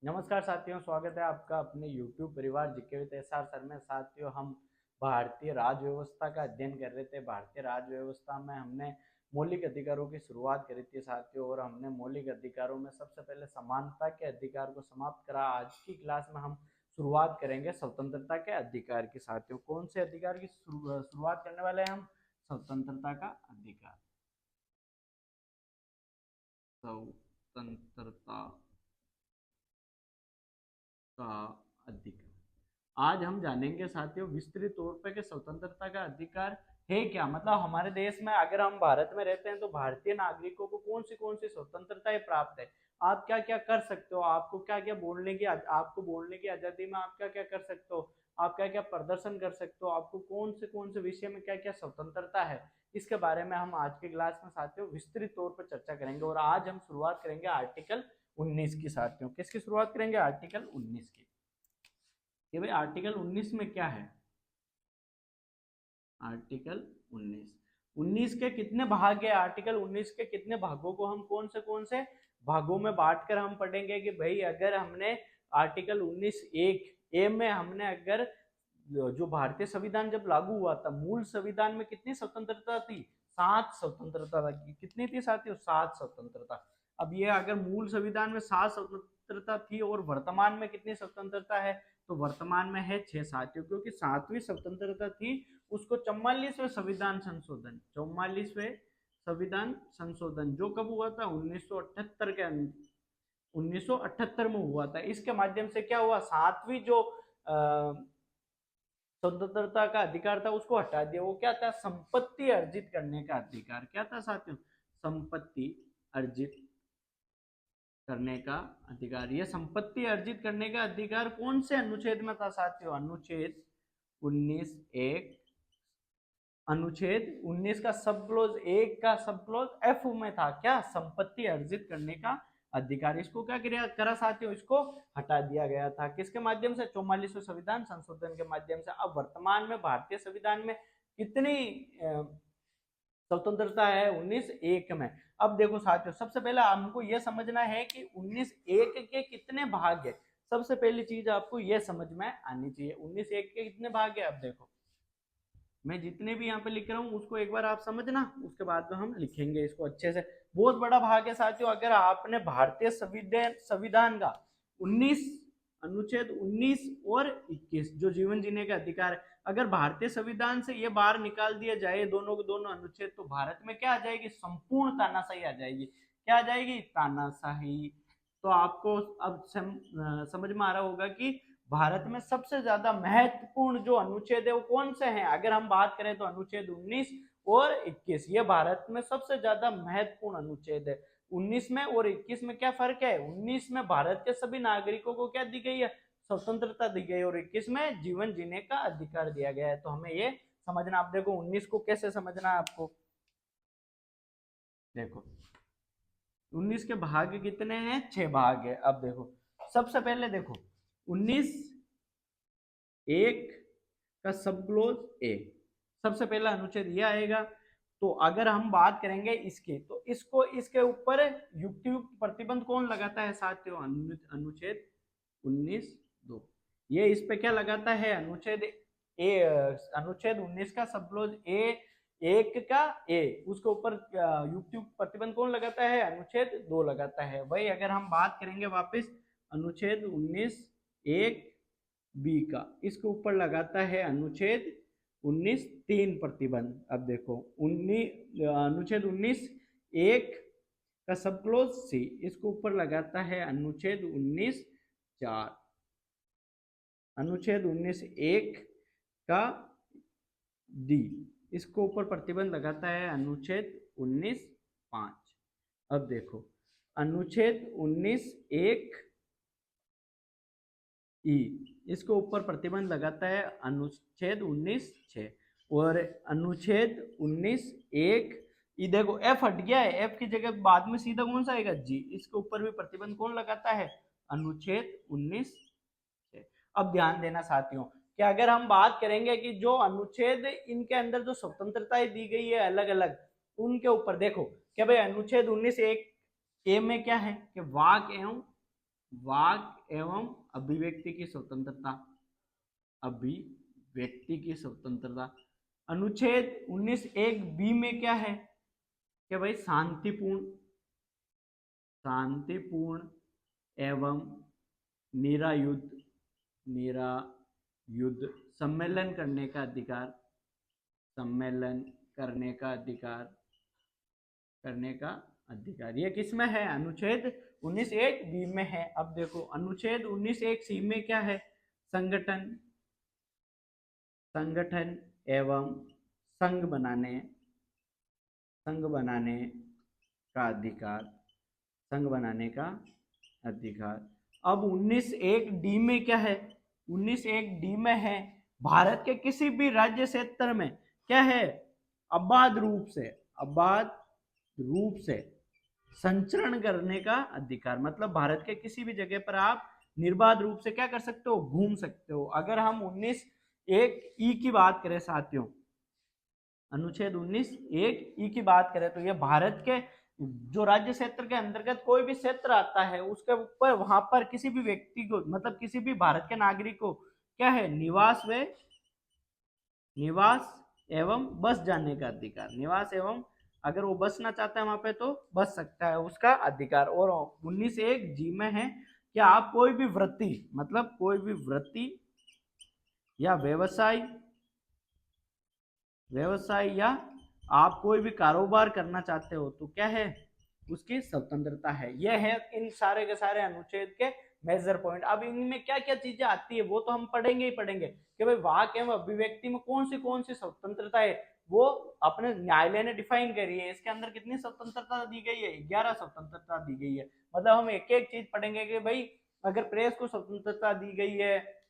नमस्कार साथियों, स्वागत है आपका अपने YouTube परिवार जीके विद एसआर सर में। साथियों, हम भारतीय राज्य व्यवस्था का अध्ययन कर रहे थे। भारतीय राज्य व्यवस्था में हमने मौलिक अधिकारों की शुरुआत करी थी साथियों, और हमने मौलिक अधिकारों में सबसे पहले समानता के अधिकार को समाप्त करा। आज की क्लास में हम शुरुआत करेंगे स्वतंत्रता के अधिकार की। साथियों, कौन से अधिकार की शुरुआत करने वाले हैं हम? स्वतंत्रता का अधिकार। स्वतंत्रता का अधिकार आज हम जानेंगे साथियों विस्तृत तौर पे कि स्वतंत्रता का अधिकार है क्या। मतलब हमारे देश में, अगर हम भारत में रहते हैं तो भारतीय नागरिकों को कौन सी स्वतंत्रताएं प्राप्त है। आप क्या क्या कर सकते हो, आपको क्या क्या बोलने की, आपको बोलने की आजादी में आप क्या क्या कर सकते हो, आप क्या क्या प्रदर्शन कर सकते हो, आपको कौन से विषय में क्या क्या स्वतंत्रता है, इसके बारे में हम आज की क्लास में साथियों विस्तृत तौर पर चर्चा करेंगे। और आज हम शुरुआत करेंगे आर्टिकल 19 की। साथियों, किसकी शुरुआत करेंगे? आर्टिकल 19 की। कि भाई आर्टिकल 19 में क्या है। आर्टिकल 19 के कितने भाग है? आर्टिकल 19 के कितने भागों को हम कौन से भागों में बांटकर हम पढ़ेंगे कि भाई अगर हमने आर्टिकल 19 एक ए में हमने अगर जो भारतीय संविधान जब लागू हुआ था, मूल संविधान में कितनी स्वतंत्रता थी? 7 स्वतंत्रता थी। कितनी थी साथियों? 7 स्वतंत्रता। अब ये अगर मूल संविधान में 7 स्वतंत्रता थी और वर्तमान में कितनी स्वतंत्रता है, तो वर्तमान में है 6 साथियों। क्योंकि 7वीं स्वतंत्रता थी उसको 44वें संविधान संशोधन, 44वें संविधान संशोधन जो कब हुआ था? 1978 के 1978 में हुआ था। इसके माध्यम से क्या हुआ? 7वीं जो स्वतंत्रता का अधिकार था उसको हटा दिया। वो क्या था? संपत्ति अर्जित करने का अधिकार। क्या था साथियों? संपत्ति अर्जित करने का अधिकार। ये संपत्ति अर्जित करने का अधिकार कौन से अनुच्छेद में था साथियों? अनुच्छेद 19 एक। अनुच्छेद 19 का सब क्लोज एक का सब क्लोज एफ में था। क्या? संपत्ति अर्जित करने का अधिकार। इसको क्या करा साथियों? इसको हटा दिया गया था। किसके माध्यम से? 44वें संविधान संशोधन के माध्यम से। अब वर्तमान में भारतीय संविधान में कितनी स्वतंत्रता है? 19 एक में। अब देखो साथियों, सबसे पहले हमको यह समझना है कि 19 एक के कितने भाग है। सबसे पहली चीज आपको यह समझ में आनी चाहिए, 19 एक के कितने भाग है। अब देखो, मैं जितने भी यहाँ पे लिख रहा हूँ उसको एक बार आप समझना, उसके बाद में हम लिखेंगे इसको अच्छे से। बहुत बड़ा भाग है साथियों। अगर आपने भारतीय संविधान संविधान का 19 अनुच्छेद 19 और 21 जो जीवन जीने का अधिकार है, अगर भारतीय संविधान से ये बाहर निकाल दिया जाए दोनों के दोनों अनुच्छेद, तो भारत में क्या आ जाएगी? संपूर्ण तानाशाही आ जाएगी। क्या आ जाएगी? तानाशाही। तो आपको अब समझ में आ रहा होगा कि भारत में सबसे ज्यादा महत्वपूर्ण जो अनुच्छेद है वो कौन से हैं। अगर हम बात करें तो अनुच्छेद 19 और 21 ये भारत में सबसे ज्यादा महत्वपूर्ण अनुच्छेद है। 19 में और 21 में क्या फर्क है? 19 में भारत के सभी नागरिकों को क्या दी गई है? स्वतंत्रता दी गई है। और 21 में जीवन जीने का अधिकार दिया गया है। तो हमें ये समझना। आप देखो 19 को कैसे समझना है आपको। देखो 19 के भाग कितने हैं? 6 भाग है। अब देखो, सबसे पहले देखो 19 एक का सब क्लोज ए, सबसे पहला अनुच्छेद ये आएगा। तो अगर हम बात करेंगे इसकी, तो इसको इसके ऊपर युक्तियुक्त प्रतिबंध कौन लगाता है साथियों? अनुच्छेद 19 दो। ये इस पे क्या लगाता है? अनुच्छेद ए, अनुच्छेद 19 का सब क्लोज ए एक का ए, उसके ऊपर युक्तियुक्त प्रतिबंध कौन लगाता है? अनुच्छेद 2 लगाता है। वही अगर हम बात करेंगे वापस, अनुच्छेद 19 एक बी का, इसके ऊपर लगाता है अनुच्छेद 19 3 प्रतिबंध। अब देखो 19 अनुच्छेद 19 एक का सब क्लोज सी, इसके ऊपर लगाता है अनुच्छेद 19 4। अनुच्छेद 19 एक का डी, इसको ऊपर प्रतिबंध लगाता है अनुच्छेद 19 5। अब देखो अनुच्छेद 19 एक ई, इसको ऊपर प्रतिबंध लगाता है अनुच्छेद 19 6। और अनुच्छेद 19 एक ई, देखो एफ हट गया है, एफ की जगह बाद में सीधा कौन सा आएगा? जी। इसके ऊपर भी प्रतिबंध कौन लगाता है? अनुच्छेद 19 6। अब ध्यान देना साथियों कि अगर हम बात करेंगे कि जो अनुच्छेद इनके अंदर जो स्वतंत्रताएं दी गई है अलग अलग, उनके ऊपर देखो कि भाई अनुच्छेद 19 एक ए में क्या है कि वाक एवं वाक एवं अभिव्यक्ति की स्वतंत्रता, अभिव्यक्ति की स्वतंत्रता। अनुच्छेद 19(1)(b) में क्या है कि भाई शांतिपूर्ण एवं निरायुध सम्मेलन करने का अधिकार, ये किस में है? अनुच्छेद 19(1)(b) में है। अब देखो अनुच्छेद 19(1)(c) में क्या है? संगठन एवं संघ बनाने का अधिकार। अब 19(1)(d) में क्या है? 19(1)(d) में है भारत के किसी भी राज्य क्षेत्र में क्या है? अबाध रूप से संचरण करने का अधिकार। मतलब भारत के किसी भी जगह पर आप निर्बाध रूप से क्या कर सकते हो? घूम सकते हो। अगर हम 19(1)(e) की बात करें साथियों, अनुच्छेद 19(1)(e) की बात करें तो यह भारत के जो राज्य क्षेत्र के अंतर्गत कोई भी क्षेत्र आता है उसके ऊपर वहां पर किसी भी व्यक्ति को, मतलब किसी भी भारत के नागरिक को क्या है? निवास एवं बस जाने का अधिकार। निवास एवं अगर वो बसना चाहता है वहां पे तो बस सकता है, उसका अधिकार। और 19(1)(g) में है कि आप कोई भी वृत्ति, मतलब कोई भी वृत्ति या व्यवसाय या आप कोई भी कारोबार करना चाहते हो तो क्या है? उसकी स्वतंत्रता है। यह है इन सारे के सारे अनुच्छेद के मेजर पॉइंट। अब इनमें क्या क्या चीजें आती है वो तो हम पढ़ेंगे ही पढ़ेंगे कि भाई वाक एवं अभिव्यक्ति में कौन सी स्वतंत्रता है वो अपने न्यायालय ने डिफाइन करी है। इसके अंदर कितनी स्वतंत्रता दी गई है? 11 स्वतंत्रता दी गई है। मतलब हम एक एक चीज पढ़ेंगे कि भाई अगर प्रेस को स्वतंत्रता दी गई है,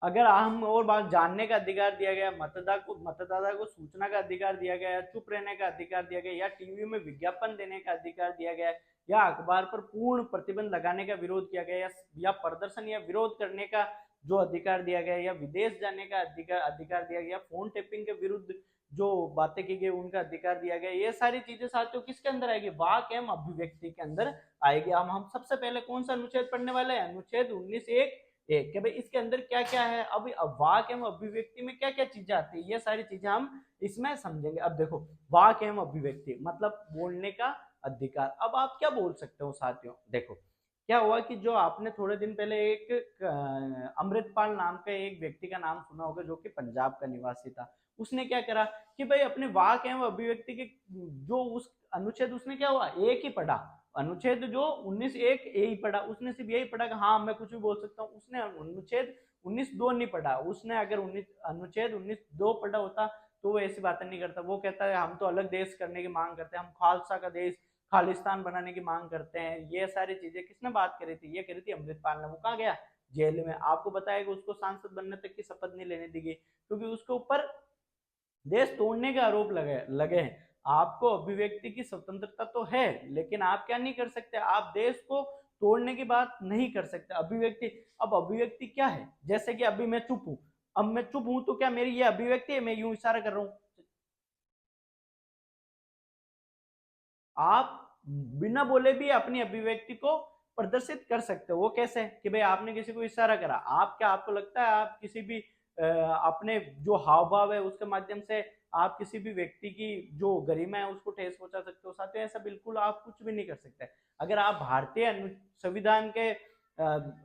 अगर हम और बात जानने का अधिकार दिया गया, मतदाता को सूचना का अधिकार दिया गया, चुप रहने का अधिकार दिया गया, या टीवी में विज्ञापन देने का अधिकार दिया गया, या अखबार पर पूर्ण प्रतिबंध लगाने का विरोध किया गया, या प्रदर्शन या विरोध करने का जो अधिकार दिया गया, या विदेश जाने का अधिकार दिया गया, फोन टेपिंग के विरुद्ध जो बातें की गई उनका अधिकार दिया गया। ये सारी चीजें साथियों किसके अंदर आएगी? वाक एवं अभिव्यक्ति के अंदर आएगी। हम सबसे पहले कौन सा अनुच्छेद पढ़ने वाले हैं? अनुच्छेद 19(1) कि भाई इसके अंदर क्या क्या है। अब वाक एवं अभिव्यक्ति में क्या क्या चीजें आती है ये सारी चीजें हम इसमें समझेंगे। अब देखो वाक एवं अभिव्यक्ति मतलब बोलने का अधिकार। अब आप क्या बोल सकते हो साथियों? देखो क्या हुआ कि जो आपने थोड़े दिन पहले एक अमृतपाल नाम का एक व्यक्ति का नाम सुना होगा जो कि पंजाब का निवासी था। उसने क्या करा कि भाई अपने वाक एवं अभिव्यक्ति के जो उस अनुच्छेद उसने क्या हुआ एक ही पढ़ा, अनुच्छेद जो 19(1)(a) ही पढ़ा। उसने सिर्फ यही पढ़ा कि हाँ मैं कुछ भी बोल सकता हूँ। उसने अनुच्छेद 19(2) नहीं पढ़ा। उसने अगर अनुच्छेद 19(2) पढ़ा होता तो वो ऐसी बातें नहीं करता। वो कहता है हम तो अलग देश करने की मांग करते हैं, हम खालसा का देश खालिस्तान बनाने की मांग करते हैं। ये सारी चीजें किसने बात करी थी? ये करी थी अमृतपाल ने। वो कहाँ गया? जेल में। आपको बताया कि उसको सांसद बनने तक की शपथ नहीं लेने दी गई क्योंकि उसके ऊपर देश तोड़ने के आरोप लगे हैं। आपको अभिव्यक्ति की स्वतंत्रता तो है लेकिन आप क्या नहीं कर सकते? आप देश को तोड़ने की बात नहीं कर सकते। अभिव्यक्ति, अब अभिव्यक्ति क्या है? जैसे कि अभी मैं चुप हूं, अब मैं चुप हूं तो क्या मेरी ये अभिव्यक्ति है? मैं यूं इशारा कर रहा हूं। आप बिना बोले भी अपनी अभिव्यक्ति को प्रदर्शित कर सकते हो। वो कैसे? कि भाई आपने किसी को इशारा करा, आप क्या आपको लगता है आप किसी भी अपने जो हाव भाव है उसके माध्यम से आप किसी भी व्यक्ति की जो गरिमा है उसको ठेस पहुंचा सकते हो? साथियों ऐसा बिल्कुल आप कुछ भी नहीं कर सकते। अगर आप भारतीय संविधान के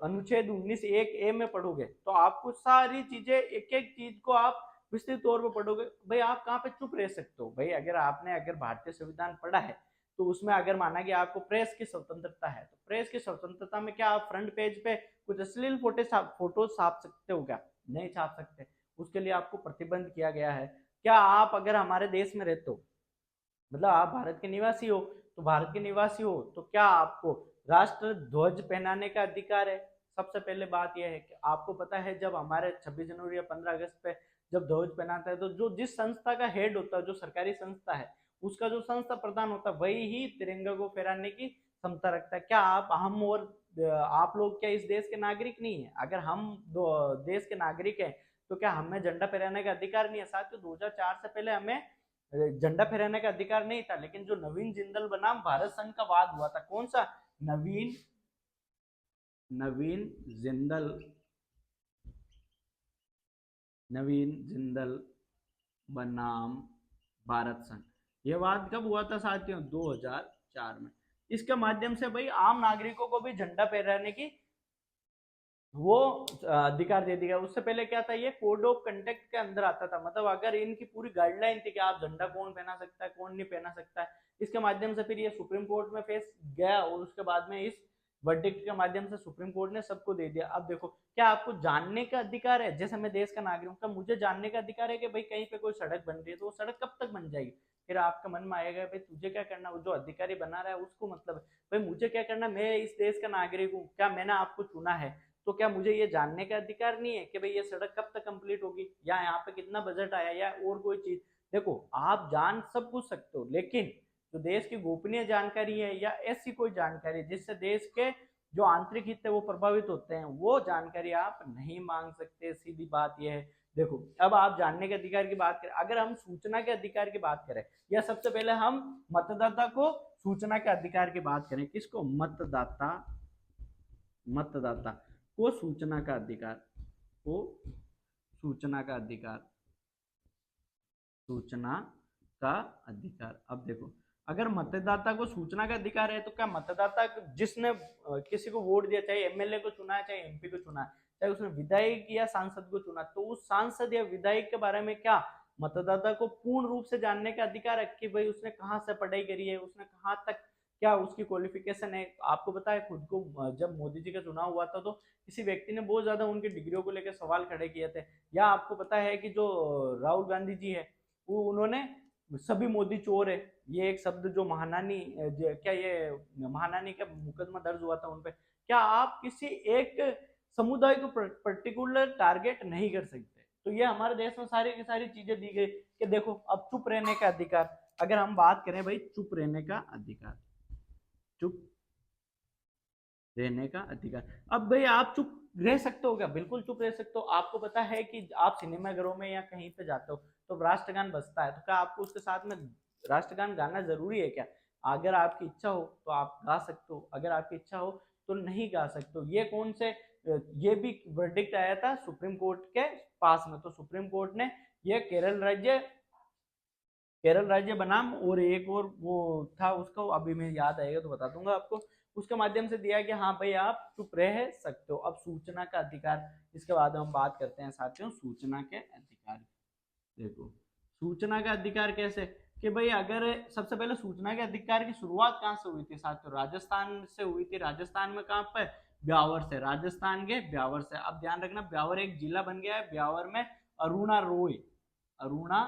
अनुच्छेद 19(1)(a) में पढ़ोगे तो आपको सारी चीजें एक एक चीज को आप विस्तृत तौर पर पढ़ोगे। भाई आप कहाँ पे चुप रह सकते हो? भाई अगर भारतीय संविधान पढ़ा है तो उसमें अगर माना कि आपको प्रेस की स्वतंत्रता है तो प्रेस की स्वतंत्रता में क्या आप फ्रंट पेज पे कुछ अश्लील फोटो छाप सकते हो? क्या नहीं छाप सकते। उसके लिए आपको प्रतिबंध किया गया है। क्या आप अगर हमारे देश में रहते हो, मतलब आप भारत के निवासी हो, तो भारत के निवासी हो तो क्या आपको राष्ट्र ध्वज पहनाने का अधिकार है? सबसे पहले बात यह है कि आपको पता है जब हमारे 26 जनवरी या 15 अगस्त पे जब ध्वज पहनाता है तो जो जिस संस्था का हेड होता है, जो सरकारी संस्था है, उसका जो संस्था प्रधान होता है वही ही तिरंगा को फहराने की क्षमता रखता है। क्या हम और आप लोग क्या इस देश के नागरिक नहीं है? अगर हम देश के नागरिक हैं तो क्या हमें झंडा फहराने का अधिकार नहीं है? साथियों 2004 से पहले हमें झंडा फहराने का अधिकार नहीं था, लेकिन जो नवीन जिंदल बनाम भारत संघ का वाद हुआ था, कौन सा? नवीन नवीन जिंदल, नवीन जिंदल बनाम भारत संघ। यह बात कब हुआ था साथियों? 2004 में। इसके माध्यम से भाई आम नागरिकों को भी झंडा फहराने की वो अधिकार दे दिया। उससे पहले क्या था, ये कोड ऑफ कंडक्ट के अंदर आता था। मतलब अगर इनकी पूरी गाइडलाइन थी कि आप झंडा कौन पहना सकता है, कौन नहीं पहना सकता है। इसके माध्यम से फिर ये सुप्रीम कोर्ट में फेस गया और उसके बाद में इस वर्डिक्ट के माध्यम से सुप्रीम कोर्ट ने सबको दे दिया। अब देखो, क्या आपको जानने का अधिकार है? जैसे मैं देश का नागरिक हूँ, क्या मुझे जानने का अधिकार है कि भाई कहीं पे कोई सड़क बन रही है, तो वो सड़क कब तक बन जाएगी? फिर आपका मन में आएगा भाई तुझे क्या करना, वो जो अधिकारी बना रहा है उसको मतलब भाई मुझे क्या करना, मैं इस देश का नागरिक हूँ, क्या मैंने आपको चुना है, तो क्या मुझे ये जानने का अधिकार नहीं है कि भाई ये सड़क कब तक कंप्लीट होगी, या यहाँ पे कितना बजट आया, या और कोई चीज? देखो, आप जान सब कुछ सकते हो, लेकिन जो देश की गोपनीय जानकारी है या ऐसी कोई जानकारी जिससे देश के जो आंतरिक हित है वो प्रभावित होते हैं, वो जानकारी आप नहीं मांग सकते। सीधी बात यह है। देखो, अब आप जानने के अधिकार की बात करें, अगर हम सूचना के अधिकार की बात करें, या सबसे पहले हम मतदाता को सूचना के अधिकार की बात करें, किसको? मतदाता, मतदाता को सूचना का अधिकार, को सूचना का अधिकार, सूचना का अधिकार। अब देखो, अगर मतदाता को सूचना का अधिकार है तो क्या मतदाता जिसने किसी को वोट दिया, चाहे एमएलए को चुना है, चाहे एमपी को चुना है, चाहे उसने विधायक या सांसद को चुना, तो उस सांसद या विधायक के बारे में क्या मतदाता को पूर्ण रूप से जानने का अधिकार है कि भाई उसने कहाँ से पढ़ाई करी है, उसने कहाँ तक, क्या उसकी क्वालिफिकेशन है? आपको पता है, खुद को जब मोदी जी का चुनाव हुआ था तो किसी व्यक्ति ने बहुत ज्यादा उनकी डिग्रियों को लेकर सवाल खड़े किए थे। या आपको पता है कि जो राहुल गांधी जी है, वो उन्होंने सभी मोदी चोर है, ये एक शब्द जो महानानी, क्या ये महानानी का मुकदमा दर्ज हुआ था उनपे। क्या आप किसी एक समुदाय को पर्टिकुलर टारगेट नहीं कर सकते? तो ये हमारे देश में सारी की सारी चीजें दी गई कि देखो, अब चुप रहने का अधिकार, अगर हम बात करें भाई चुप रहने का अधिकार, चुप रहने का अधिकार। अब भाई आप चुप रह सकते हो क्या? बिल्कुल चुप रह सकते हो। आपको पता है कि आप सिनेमा घरों में या कहीं पे जाते हो तो राष्ट्रगान बजता है, तो क्या आपको उसके साथ में राष्ट्रगान गाना जरूरी है क्या? अगर आपकी इच्छा हो तो आप गा सकते हो, अगर आपकी इच्छा हो तो नहीं गा सकते हो। ये कौन से, ये भी वर्डिक्ट आया था सुप्रीम कोर्ट के पास में, तो सुप्रीम कोर्ट ने ये केरल राज्य बनाम और एक और वो था, उसको अभी मैं याद आएगा तो बता दूंगा आपको, उसके माध्यम से दिया कि हाँ भाई आप चुप रह सकते हो। अब सूचना का अधिकार, इसके बाद हम बात करते हैं साथियों सूचना के अधिकार। देखो, सूचना का अधिकार कैसे, कि भाई अगर सबसे पहले सूचना के अधिकार की शुरुआत कहाँ से हुई थी साथियों? राजस्थान से हुई थी। राजस्थान में कहाँ पे? ब्यावर से, राजस्थान के ब्यावर से। अब ध्यान रखना, ब्यावर एक जिला बन गया है। ब्यावर में अरुणा रॉय, अरुणा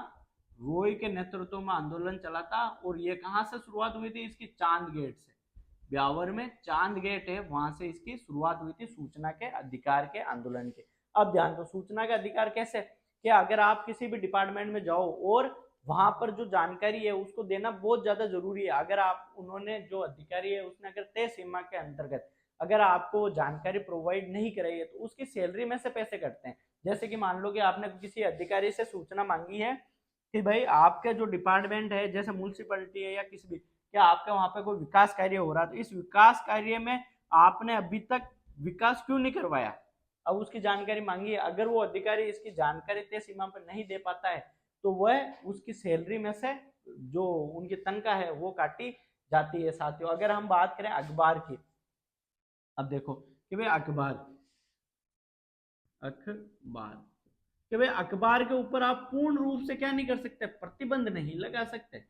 रॉय के नेतृत्व में आंदोलन चला था। और ये कहाँ से शुरुआत हुई थी इसकी? चांद गेट से। ब्यावर में चांद गेट है, वहां से इसकी शुरुआत हुई थी सूचना के अधिकार के आंदोलन के। अब ध्यान दो, सूचना का अधिकार कैसे, कि अगर आप किसी भी डिपार्टमेंट में जाओ और वहां पर जो जानकारी है उसको देना बहुत ज्यादा जरूरी है। अगर आप, उन्होंने जो अधिकारी है उसने अगर तय सीमा के अंतर्गत अगर आपको जानकारी प्रोवाइड नहीं कराई है तो उसकी सैलरी में से पैसे कटते हैं। जैसे कि मान लो कि आपने किसी अधिकारी से सूचना मांगी है कि भाई आपके जो डिपार्टमेंट है, जैसे म्यूनसिपलिटी है या किसी भी, क्या आपके वहां पे कोई विकास कार्य हो रहा है, तो इस विकास कार्य में आपने अभी तक विकास क्यों नहीं करवाया? अब उसकी जानकारी मांगी है। अगर वो अधिकारी इसकी जानकारी तय सीमा पर नहीं दे पाता है तो वह उसकी सैलरी में से जो उनकी तनख्वाह है वो काटी जाती है साथियों। अगर हम बात करें अखबार की, अब देखो कि भाई अखबार, अखबार कि भाई अखबार के ऊपर आप पूर्ण रूप से क्या नहीं कर सकते? प्रतिबंध नहीं लगा सकते।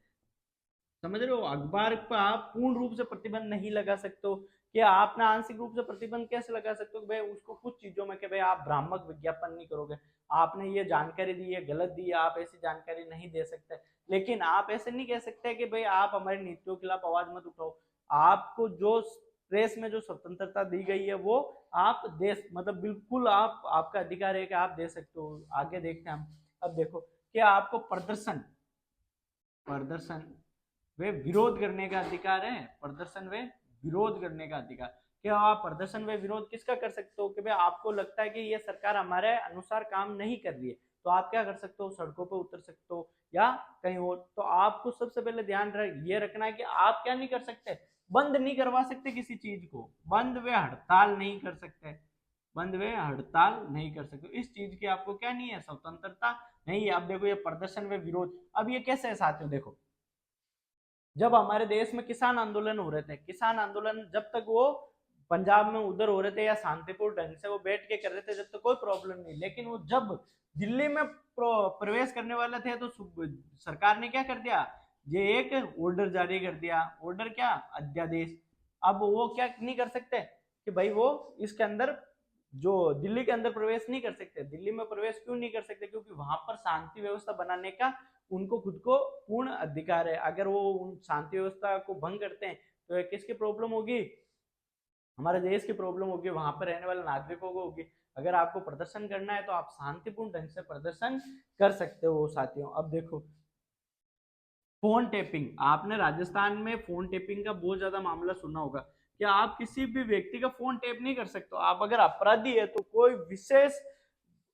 समझ रहे हो? अखबार पर आप पूर्ण रूप से प्रतिबंध नहीं लगा सकते हो। कि आपने आंशिक रूप से प्रतिबंध कैसे लगा सकते हो? कि भाई उसको कुछ चीजों में, कि भाई आप भ्रामक विज्ञापन नहीं करोगे, आपने ये जानकारी दी है गलत दी है, आप ऐसी जानकारी नहीं दे सकते। लेकिन आप ऐसे नहीं कह सकते कि भाई आप हमारी नीतियों के खिलाफ आवाज मत उठाओ। आपको जो प्रेस में जो स्वतंत्रता दी गई है वो आप दे, मतलब बिल्कुल आप, आपका अधिकार है कि आप दे सकते हो। आगे देखते हैं हम। अब देखो कि आपको प्रदर्शन, प्रदर्शन वे विरोध करने का अधिकार है। प्रदर्शन वे विरोध करने का अधिकार। क्या आप प्रदर्शन व विरोध किसका कर सकते हो? कि भाई आपको लगता है कि ये सरकार हमारे अनुसार काम नहीं कर रही है, तो आप क्या कर सकते हो? सड़कों पर उतर सकते हो या कहीं और। तो आपको सबसे पहले ध्यान ये रखना है कि आप क्या नहीं कर सकते? बंद नहीं करवा सकते किसी चीज को, बंद व हड़ताल नहीं कर सकते, बंद व हड़ताल नहीं कर सकते। इस चीज की आपको क्या नहीं है, स्वतंत्रता नहीं है। अब देखो ये प्रदर्शन व विरोध, अब ये कैसे है साथियों, देखो जब हमारे देश में किसान आंदोलन हो रहे थे, किसान आंदोलन जब तक वो पंजाब में उधर हो रहे थे या शांतिपूर्ण ढंग से वो बैठ के कर रहे थे, जब तक कोई प्रॉब्लम नहीं, लेकिन वो जब दिल्ली में प्रवेश करने वाले थे तो सरकार ने क्या कर दिया, ये एक ऑर्डर जारी कर दिया। ऑर्डर क्या, अध्यादेश। अब वो क्या नहीं कर सकते कि भाई वो इसके अंदर जो दिल्ली के अंदर प्रवेश नहीं कर सकते। दिल्ली में प्रवेश क्यों नहीं कर सकते, क्योंकि वहां पर शांति व्यवस्था बनाने का उनको खुद को पूर्ण अधिकार है। अगर वो उन शांति व्यवस्था को भंग करते हैं तो किसकी प्रॉब्लम होगी, हमारे देश की प्रॉब्लम होगी, वहां पर रहने वाले नागरिकों को होगी। अगर आपको प्रदर्शन करना है तो आप शांतिपूर्ण ढंग से प्रदर्शन कर सकते हो साथियों। अब देखो फोन टेपिंग, आपने राजस्थान में फोन टेपिंग का बहुत ज्यादा मामला सुना होगा। क्या आप किसी भी व्यक्ति का फोन टेप नहीं कर सकते, आप अगर अपराधी है तो कोई विशेष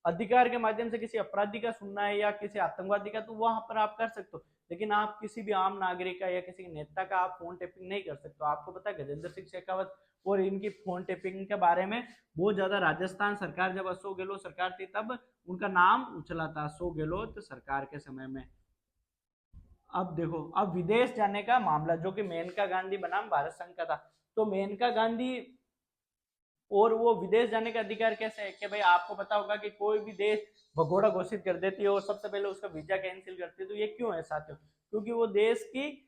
अधिकार के माध्यम से किसी अपराधी का सुनना है या किसी आतंकवादी का, तो वहां पर आप कर सकते हो। लेकिन आप किसी भी आम नागरिक का या किसी नेता का आप फोन टेपिंग नहीं कर सकते। आपको पता है गजेंद्र सिंह शेखावत और इनकी फोन टेपिंग के बारे में बहुत ज्यादा राजस्थान सरकार, जब अशोक गहलोत सरकार थी तब उनका नाम उछला था, अशोक गहलोत सरकार के समय में। अब देखो, अब विदेश जाने का मामला, जो कि मेनका गांधी बनाम भारत संघ का था, तो मेनका गांधी और वो विदेश जाने का अधिकार कैसे है कि भाई आपको पता होगा कि कोई भी देश भगोड़ा घोषित कर देती है और सबसे पहले उसका वीजा कैंसिल करती है। तो ये क्यों है साथियों, क्योंकि वो देश की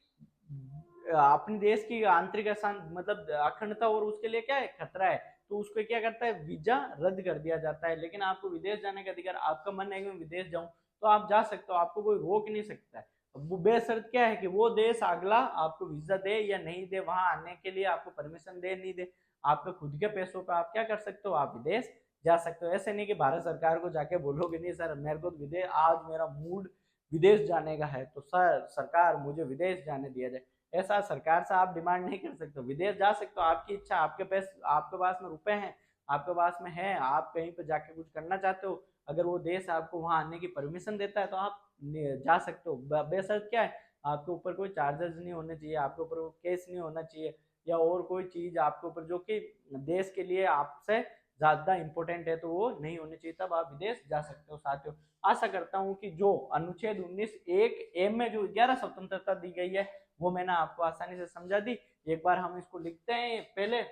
अपने देश की आंतरिक मतलब अखंडता और उसके लिए क्या है, खतरा है, तो उसको क्या करता है, वीजा रद्द कर दिया जाता है। लेकिन आपको विदेश जाने का अधिकार, आपका मन है कि मैं विदेश जाऊं तो आप जा सकते हो, आपको कोई रोक नहीं सकता है। वो बेशर्त क्या है कि वो देश अगला आपको वीजा दे या नहीं दे, वहां आने के लिए आपको परमिशन दे नहीं दे, आपके खुद के पैसों पर आप क्या कर सकते हो, आप विदेश जा सकते हो। ऐसे नहीं कि भारत सरकार को जाके बोलोगे नहीं सर मेरे को विदेश, आज मेरा मूड विदेश जाने का है तो सर सरकार मुझे विदेश जाने दिया जाए, ऐसा सरकार से आप डिमांड नहीं कर सकते। विदेश जा सकते हो, आपकी इच्छा, आपके पैसे, आपके पास में रुपए हैं, आपके पास में है, आप कहीं पर जाके कुछ करना चाहते हो, अगर वो देश आपको वहां आने की परमिशन देता है तो आप जा सकते हो। बेशर्त क्या है, आपके ऊपर कोई चार्जेस नहीं होने चाहिए, आपके ऊपर केस नहीं होना चाहिए या और कोई चीज आपके ऊपर जो कि देश के लिए आपसे ज्यादा इंपॉर्टेंट है तो वो नहीं होनी चाहिए, तब आप विदेश जा सकते हो साथियों। आशा करता हूं कि जो अनुच्छेद 19(1)(a) में जो 11 स्वतंत्रता दी गई है वो मैंने आपको आसानी से समझा दी। एक बार हम इसको लिखते हैं पहले,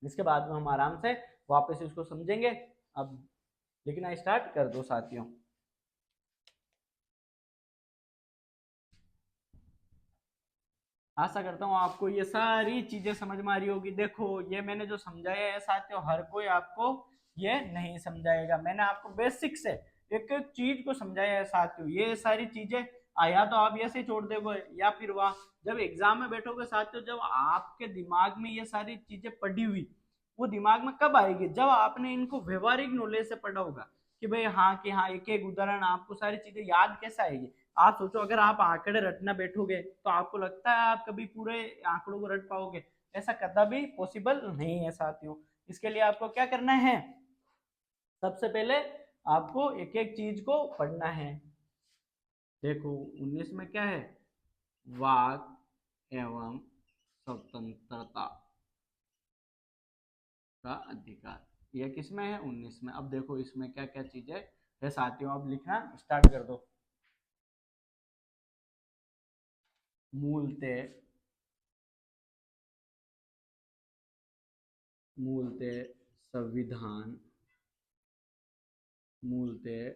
इसके बाद में हम आराम से वापस इसको समझेंगे। अब लिखना स्टार्ट कर दो साथियों। आशा करता हूँ आपको ये सारी चीजें समझ में आ रही होगी। देखो ये मैंने जो समझाया है साथियों, हर कोई आपको ये नहीं समझाएगा, मैंने आपको बेसिक से एक एक चीज को समझाया है साथियों। ये सारी चीजें या तो आप ऐसे ही छोड़ दोगे या फिर वहां जब एग्जाम में बैठोगे साथियों, जब आपके दिमाग में ये सारी चीजें पड़ी हुई, वो दिमाग में कब आएगी, जब आपने इनको व्यवहारिक नॉलेज से पढ़ा होगा कि भाई हाँ, कि हाँ एक एक उदाहरण, आपको सारी चीजें याद कैसे आएगी। आप सोचो अगर आप आंकड़े रटना बैठोगे तो आपको लगता है आप कभी पूरे आंकड़ों को रट पाओगे, ऐसा कभी पॉसिबल नहीं है साथियों। इसके लिए आपको क्या करना है, सबसे पहले आपको एक एक चीज को पढ़ना है। देखो 19 में क्या है, वाक एवं स्वतंत्रता का अधिकार, यह किसमें है, 19 में। अब देखो इसमें क्या क्या चीजें है साथियों, अब लिखना स्टार्ट कर दो। मूलतः मूलतः संविधान, मूलतः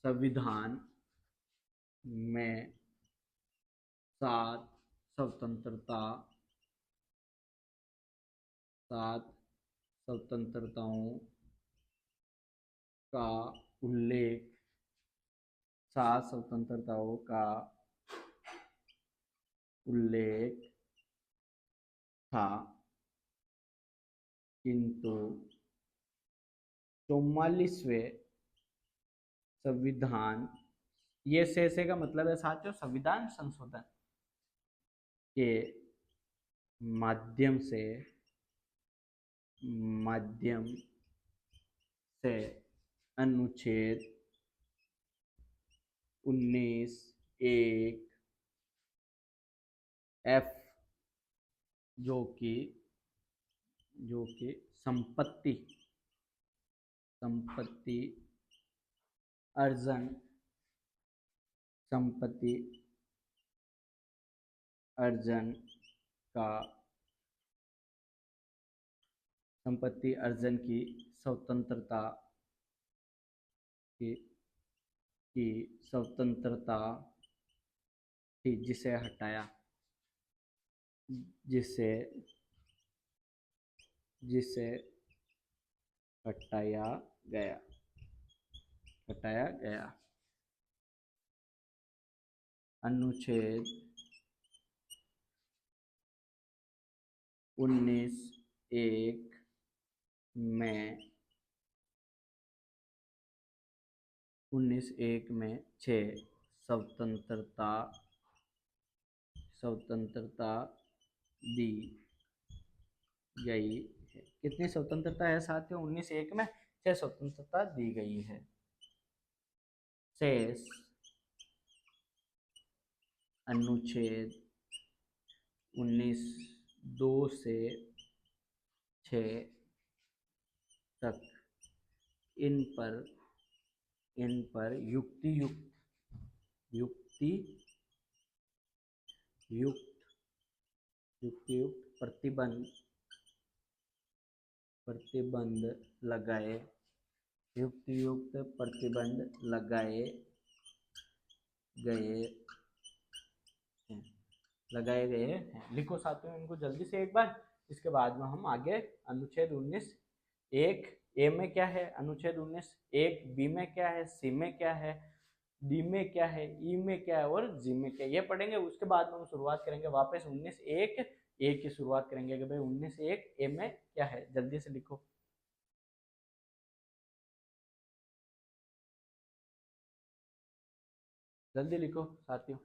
संविधान में 7 स्वतंत्रता, 7 स्वतंत्रताओं का उल्लेख, 7 स्वतंत्रताओं का उल्लेख था, किंतु 44वें संविधान, ये से का मतलब है साथियों संविधान संशोधन के माध्यम से, अनुच्छेद 19(1)(f) जो कि संपत्ति अर्जन संपत्ति अर्जन का संपत्ति अर्जन की स्वतंत्रता की स्वतंत्रता थी, जिसे हटाया गया अनुच्छेद 19(1) में 6 स्वतंत्रता दी गई है। कितनी स्वतंत्रता है साथियों? 19(1) में 6 स्वतंत्रता दी गई है। शेष अनुच्छेद 19(2) से 6 तक इन पर युक्तियुक्त प्रतिबंध लगाए गए हैं। लिखो साथियों इनको जल्दी से एक बार, इसके बाद में हम आगे अनुच्छेद 19(1) ए में क्या है, अनुच्छेद 19(1) बी में क्या है, सी में क्या है, डी में क्या है, ई में क्या है और जी में क्या है, ये पढ़ेंगे। उसके बाद में हम शुरुआत करेंगे वापस 19(1) ए की शुरुआत करेंगे कि भाई 19(1) ए में क्या है। जल्दी से लिखो। जल्दी लिखो साथियों।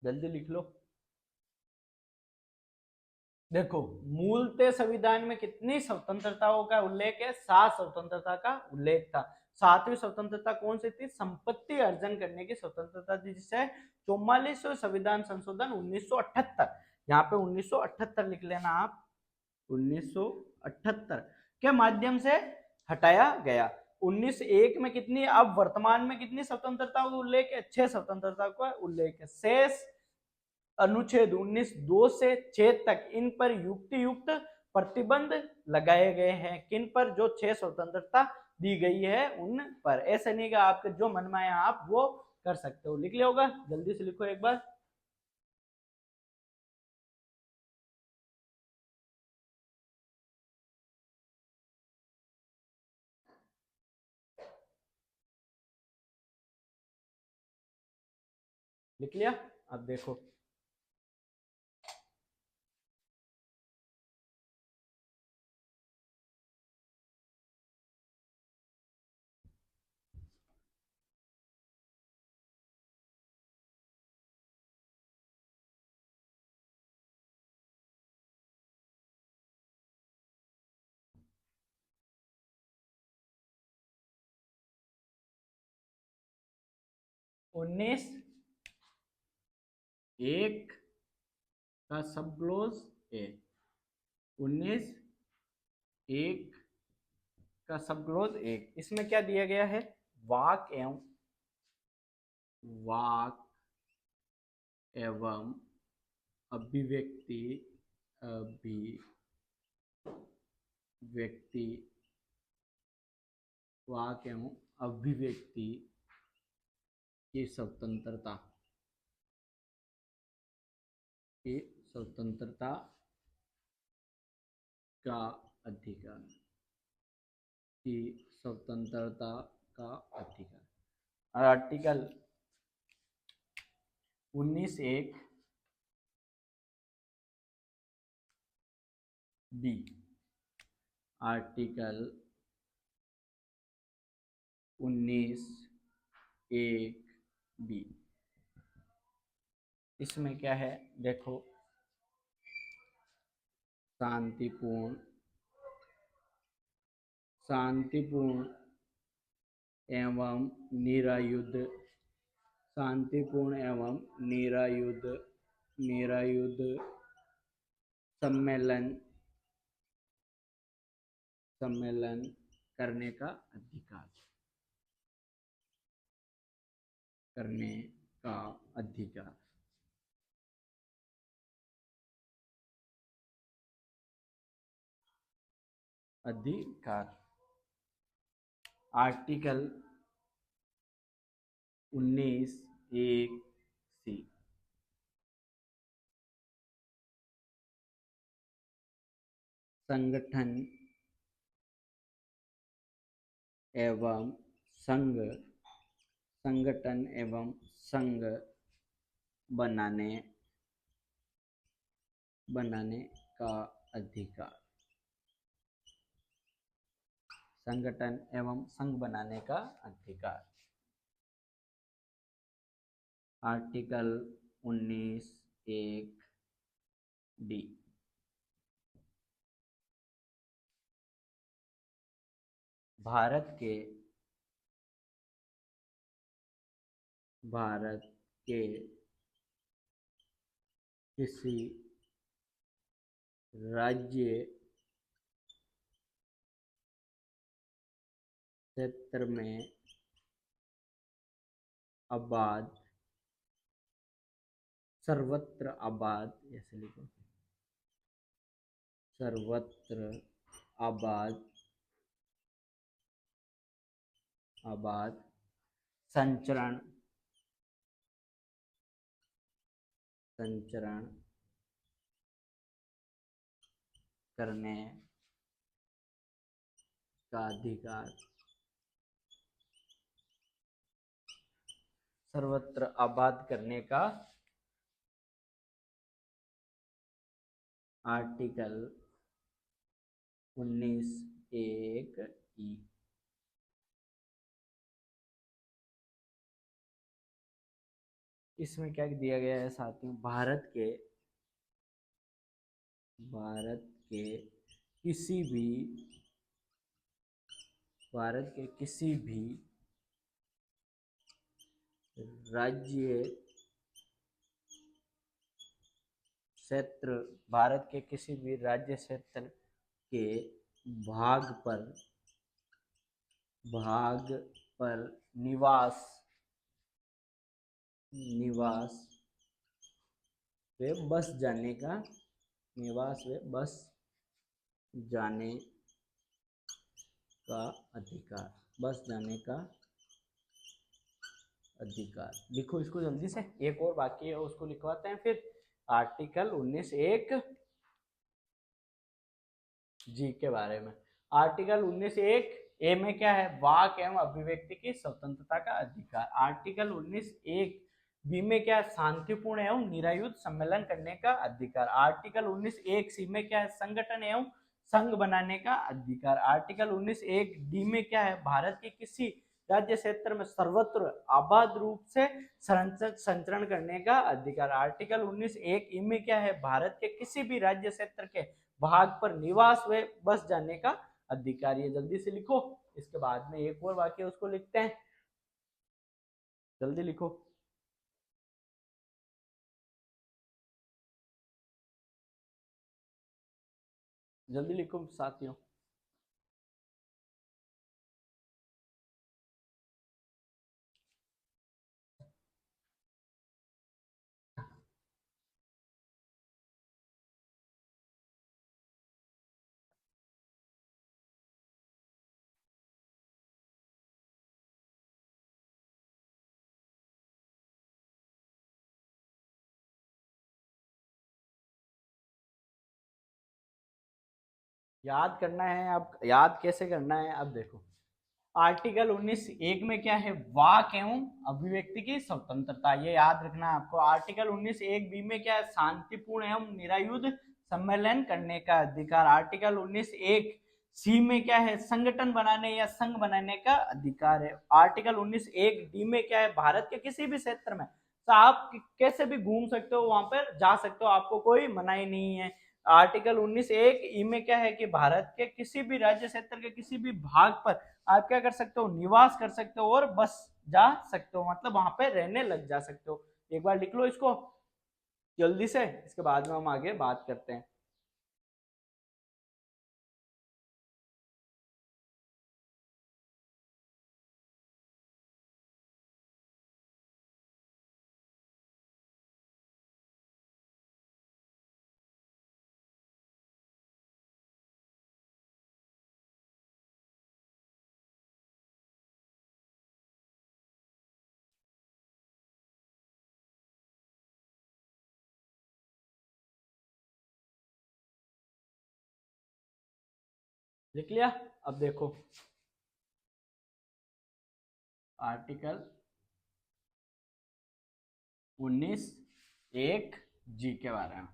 जल्दी लिख लो। देखो मूलतः संविधान में कितनी स्वतंत्रताओं का उल्लेख है? 7 स्वतंत्रता का उल्लेख था। 7वीं स्वतंत्रता कौन सी थी? संपत्ति अर्जन करने की स्वतंत्रता थी, जिसे 44वें संविधान संशोधन 1978, यहाँ पे 1978 लिख लेना आप, 1978 के माध्यम से हटाया गया। 19(1) में कितनी, अब वर्तमान में कितनी स्वतंत्रता का उल्लेख है? 6 स्वतंत्रता का उल्लेख है। शेष अनुच्छेद 19(2) से 6 तक इन पर युक्तियुक्त प्रतिबंध लगाए गए हैं। किन पर? जो 6 स्वतंत्रता दी गई है उन पर। ऐसे नहीं कि आपके जो मन में आए आप वो कर सकते हो। लिख लिया होगा? जल्दी से लिखो एक बार। लिख लिया? अब देखो 19(1) का सब क्लोज ए, 19(1) का सब क्लोज 1, इसमें क्या दिया गया है? वाक एवं अभिव्यक्ति वाक एवं अभिव्यक्ति की स्वतंत्रता का अधिकार आर्टिकल 19(1) बी, आर्टिकल 19(1)(b)। इसमें क्या है देखो, शांतिपूर्ण एवं निरायुध, शांतिपूर्ण एवं निरायुध सम्मेलन करने का अधिकार। आर्टिकल 19(1)(c), संगठन एवं संघ बनाने का अधिकार। संगठन एवं संघ बनाने का अधिकार। आर्टिकल 19(1)(d), भारत के किसी राज्य क्षेत्र में सर्वत्र आबाद, ऐसे लिखो, सर्वत्र आबाद संचरण करने का अधिकार। सर्वत्र आबाद करने का आर्टिकल 19(1)(e)। इसमें क्या दिया गया है साथियों, भारत के किसी भी राज्य क्षेत्र के भाग पर निवास व बस जाने का अधिकार। लिखो इसको जल्दी से, एक और बाकी है उसको लिखवाते हैं फिर। आर्टिकल 19(1)(g) के बारे में। आर्टिकल 19(1)(a) में क्या है, वाक एवं अभिव्यक्ति की स्वतंत्रता का अधिकार। आर्टिकल 19(1)(b) में क्या है, शांतिपूर्ण एवं निरायुध सम्मेलन करने का अधिकार। आर्टिकल 19(1)(c) में क्या है, संगठन एवं संघ बनाने का अधिकार। आर्टिकल 19(1)(d) में क्या है, भारत के किसी राज्य क्षेत्र में सर्वत्र आबाद रूप से संचरण करने का अधिकार। आर्टिकल 19(1)(e) में क्या है, भारत के किसी भी राज्य क्षेत्र के भाग पर निवास व बस जाने का अधिकार। ये जल्दी से लिखो, इसके बाद में एक और वाक्य उसको लिखते हैं, जल्दी लिखो। जल्दी लिखो साथियों। याद करना है, अब याद कैसे करना है, अब देखो। आर्टिकल 19(1) में क्या है, वाक एवं अभिव्यक्ति की स्वतंत्रता, ये याद रखना है आपको। आर्टिकल 19(1)(b) में क्या है, शांतिपूर्ण एवं निरायुध सम्मेलन करने का अधिकार। आर्टिकल सी में क्या है, संगठन बनाने या संघ बनाने का अधिकार है। आर्टिकल 19(1)डी में क्या है, भारत के किसी भी क्षेत्र में तो आप कैसे भी घूम सकते हो, वहां पर जा सकते हो, आपको कोई मनाही नहीं है। आर्टिकल 19(1)ई में क्या है कि भारत के किसी भी राज्य क्षेत्र के किसी भी भाग पर आप क्या कर सकते हो, निवास कर सकते हो और बस जा सकते हो, मतलब वहां पर रहने लग जा सकते हो। एक बार लिख लो इसको जल्दी से, इसके बाद में हम आगे बात करते हैं। लिख लिया? अब देखो आर्टिकल 19(1)जी के बारे में।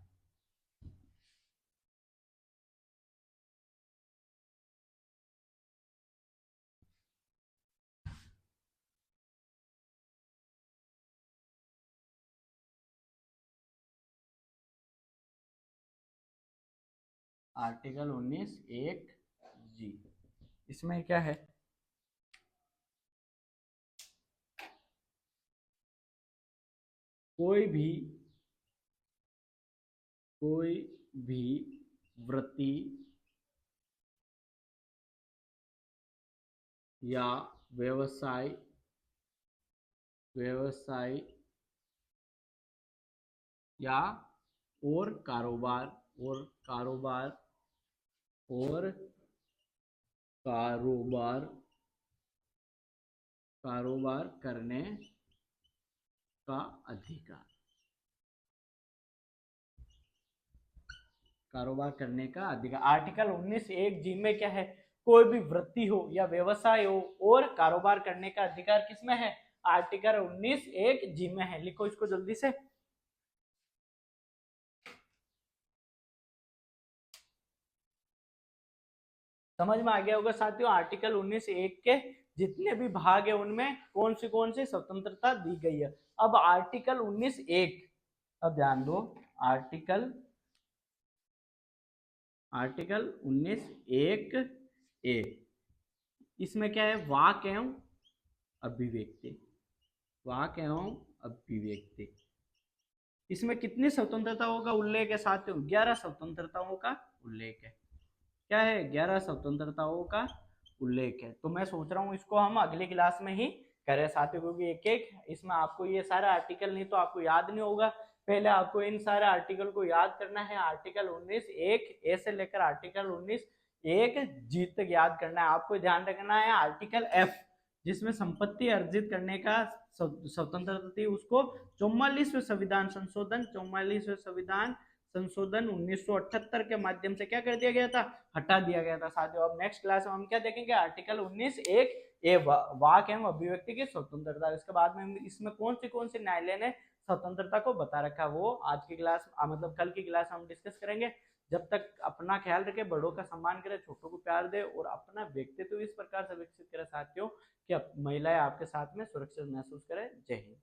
आर्टिकल 19(1)जी, इसमें क्या है, कोई भी वृत्ति या व्यवसाय या और कारोबार और कारोबार करने का अधिकार, आर्टिकल 19(1)जी में क्या है, कोई भी वृत्ति हो या व्यवसाय हो और कारोबार करने का अधिकार किसमें है, आर्टिकल 19(1)जी में है। लिखो इसको जल्दी से। समझ में आ गया होगा साथियों, आर्टिकल 19(1) के जितने भी भाग है उनमें कौन सी स्वतंत्रता दी गई है। अब आर्टिकल 19(1), अब ध्यान दो, आर्टिकल 19(1)(ए), इसमें क्या है, वाक एवं अभिव्यक्ति। इसमें कितनी स्वतंत्रताओं का उल्लेख है साथियों, 11 स्वतंत्रताओं का उल्लेख है। क्या है, 11 स्वतंत्रताओं का उल्लेख है। तो मैं सोच रहा हूँ इसको हम अगली क्लास में ही करें साथियों, क्योंकि एक एक इसमें आपको ये सारा आर्टिकल नहीं तो आपको याद नहीं होगा। पहले आपको इन सारे आर्टिकल को याद करना है, आर्टिकल 19(1)ए से लेकर आर्टिकल 19(1)जी तक याद करना है। आपको ध्यान रखना है आर्टिकल F, जिसमें संपत्ति अर्जित करने का स्वतंत्रता थी, उसको 44वें संविधान संशोधन 1978 के माध्यम से क्या कर दिया गया था, हटा दिया गया था साथियों। अब नेक्स्ट क्लास में हम क्या देखेंगे, आर्टिकल 19(1)ए, वाक एवं अभिव्यक्ति की स्वतंत्रता। इसके बाद में इसमें कौन सी न्यायालय ने स्वतंत्रता को बता रखा, वो आज की क्लास मतलब कल की क्लास में हम डिस्कस करेंगे। जब तक अपना ख्याल रखे, बड़ों का सम्मान करे, छोटों को प्यार दे और अपना व्यक्तित्व इस प्रकार से विकसित करे साथियों कि महिलाएं आपके साथ में सुरक्षित महसूस करें। जय हिंद।